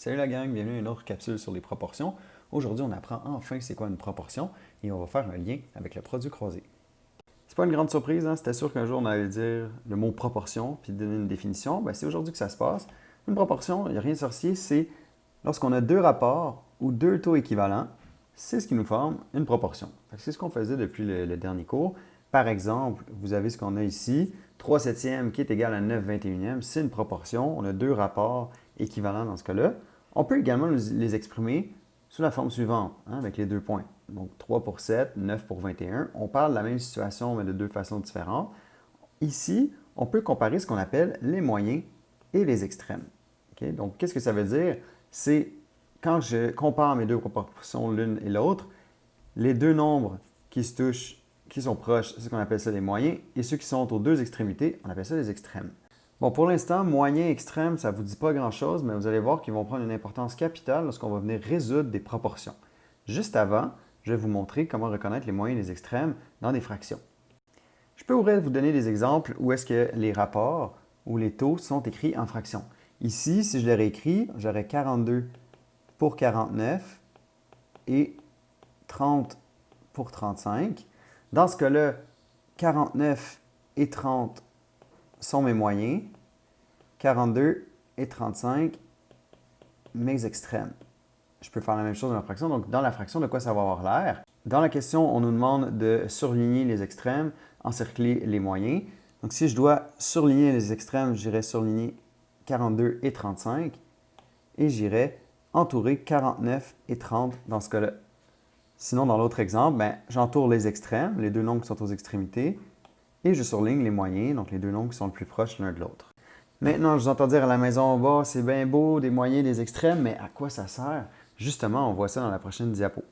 Salut la gang, bienvenue à une autre capsule sur les proportions. Aujourd'hui, on apprend enfin c'est quoi une proportion et on va faire un lien avec le produit croisé. C'est pas une grande surprise, hein? C'était sûr qu'un jour on allait dire le mot proportion puis donner une définition. C'est aujourd'hui que ça se passe. Une proportion, il n'y a rien de sorcier, c'est lorsqu'on a deux rapports ou deux taux équivalents, c'est ce qui nous forme une proportion. C'est ce qu'on faisait depuis le dernier cours. Par exemple, vous avez ce qu'on a ici, 3 septièmes qui est égal à 9 21e, c'est une proportion. On a deux rapports équivalents dans ce cas-là. On peut également les exprimer sous la forme suivante, hein, avec les deux points. Donc 3 pour 7, 9 pour 21. On parle de la même situation, mais de deux façons différentes. Ici, on peut comparer ce qu'on appelle les moyens et les extrêmes. Okay? Donc, qu'est-ce que ça veut dire? C'est quand je compare mes deux proportions l'une et l'autre, les deux nombres qui se touchent, qui sont proches, c'est ce qu'on appelle ça les moyens, et ceux qui sont aux deux extrémités, on appelle ça les extrêmes. Bon, pour l'instant, moyen, extrême, ça ne vous dit pas grand-chose, mais vous allez voir qu'ils vont prendre une importance capitale lorsqu'on va venir résoudre des proportions. Juste avant, je vais vous montrer comment reconnaître les moyens et les extrêmes dans des fractions. Je peux vous donner des exemples où est-ce que les rapports ou les taux sont écrits en fractions. Ici, si je les réécris, j'aurais 42 pour 49 et 30 pour 35. Dans ce cas-là, 49 et 30 sont mes moyens, 42 et 35, mes extrêmes. Je peux faire la même chose dans la fraction. Donc, dans la fraction, de quoi ça va avoir l'air? Dans la question, on nous demande de surligner les extrêmes, encercler les moyens. Donc, si je dois surligner les extrêmes, j'irai surligner 42 et 35 et j'irai entourer 49 et 30 dans ce cas-là. Sinon, dans l'autre exemple, j'entoure les extrêmes, les deux nombres qui sont aux extrémités, et je surligne les moyens, donc les deux nombres qui sont le plus proches l'un de l'autre. Maintenant, je vous entends dire à la maison, bah, c'est bien beau, des moyens, des extrêmes, mais à quoi ça sert? Justement, on voit ça dans la prochaine diapo.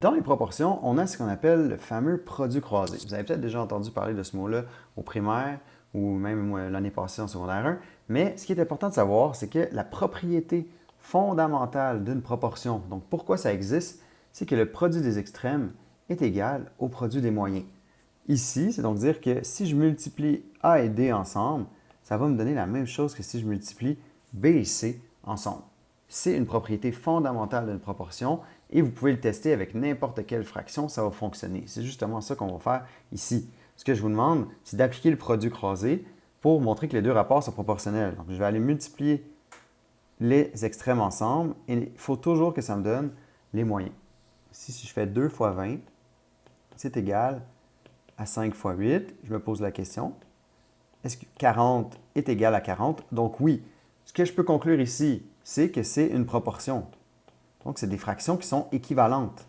Dans les proportions, on a ce qu'on appelle le fameux produit croisé. Vous avez peut-être déjà entendu parler de ce mot-là au primaire ou même l'année passée en secondaire 1, mais ce qui est important de savoir, c'est que la propriété fondamentale d'une proportion, donc pourquoi ça existe, c'est que le produit des extrêmes est égal au produit des moyens. Ici, c'est donc dire que si je multiplie A et D ensemble, ça va me donner la même chose que si je multiplie B et C ensemble. C'est une propriété fondamentale d'une proportion et vous pouvez le tester avec n'importe quelle fraction, ça va fonctionner. C'est justement ça qu'on va faire ici. Ce que je vous demande, c'est d'appliquer le produit croisé pour montrer que les deux rapports sont proportionnels. Donc, je vais aller multiplier les extrêmes ensemble et il faut toujours que ça me donne les moyens. Ici, si je fais 2 fois 20, c'est égal à 5 fois 8. Je me pose la question, est-ce que 40 est égal à 40? Donc oui, ce que je peux conclure ici, c'est que c'est une proportion. Donc, c'est des fractions qui sont équivalentes.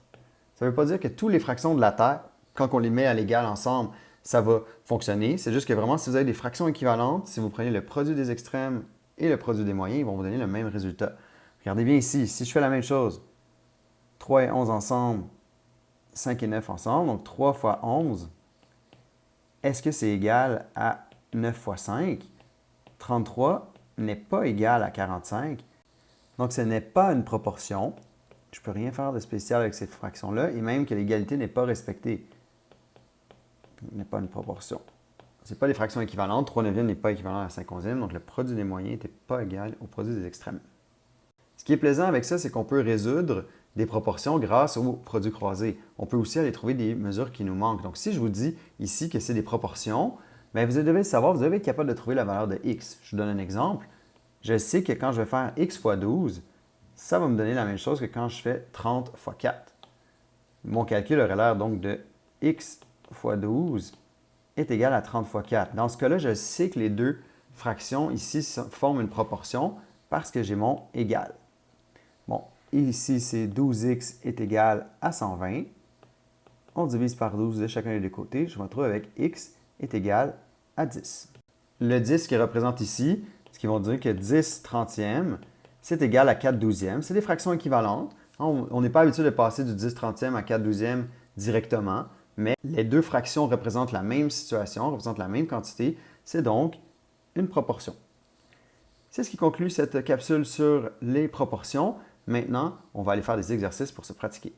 Ça ne veut pas dire que toutes les fractions de la Terre, quand on les met à l'égal ensemble, ça va fonctionner. C'est juste que vraiment, si vous avez des fractions équivalentes, si vous prenez le produit des extrêmes et le produit des moyens, ils vont vous donner le même résultat. Regardez bien ici, si je fais la même chose, 3 et 11 ensemble, 5 et 9 ensemble, donc 3 fois 11, est-ce que c'est égal à 9 fois 5? 33 n'est pas égal à 45. Donc, ce n'est pas une proportion. Je ne peux rien faire de spécial avec cette fraction-là, et même que l'égalité n'est pas respectée. Ce n'est pas une proportion. Ce n'est pas des fractions équivalentes. 3 neuvièmes n'est pas équivalent à 5 onzièmes, donc le produit des moyens n'était pas égal au produit des extrêmes. Ce qui est plaisant avec ça, c'est qu'on peut résoudre des proportions grâce au produit croisé. On peut aussi aller trouver des mesures qui nous manquent. Donc, si je vous dis ici que c'est des proportions, vous devez savoir, vous devez être capable de trouver la valeur de x. Je vous donne un exemple. Je sais que quand je vais faire x fois 12, ça va me donner la même chose que quand je fais 30 fois 4. Mon calcul aurait l'air donc de x fois 12 est égal à 30 fois 4. Dans ce cas-là, je sais que les deux fractions ici forment une proportion parce que j'ai mon égal. Bon, ici, c'est 12x est égal à 120. On divise par 12 de chacun des deux côtés. Je me retrouve avec x est égal à 10. Le 10 qui représente ici, ce qui vont dire que 10 trentièmes, c'est égal à 4 douzièmes. C'est des fractions équivalentes. On n'est pas habitué de passer du 10 trentième à 4 douzièmes directement, mais les deux fractions représentent la même situation, représentent la même quantité. C'est donc une proportion. C'est ce qui conclut cette capsule sur les proportions. Maintenant, on va aller faire des exercices pour se pratiquer.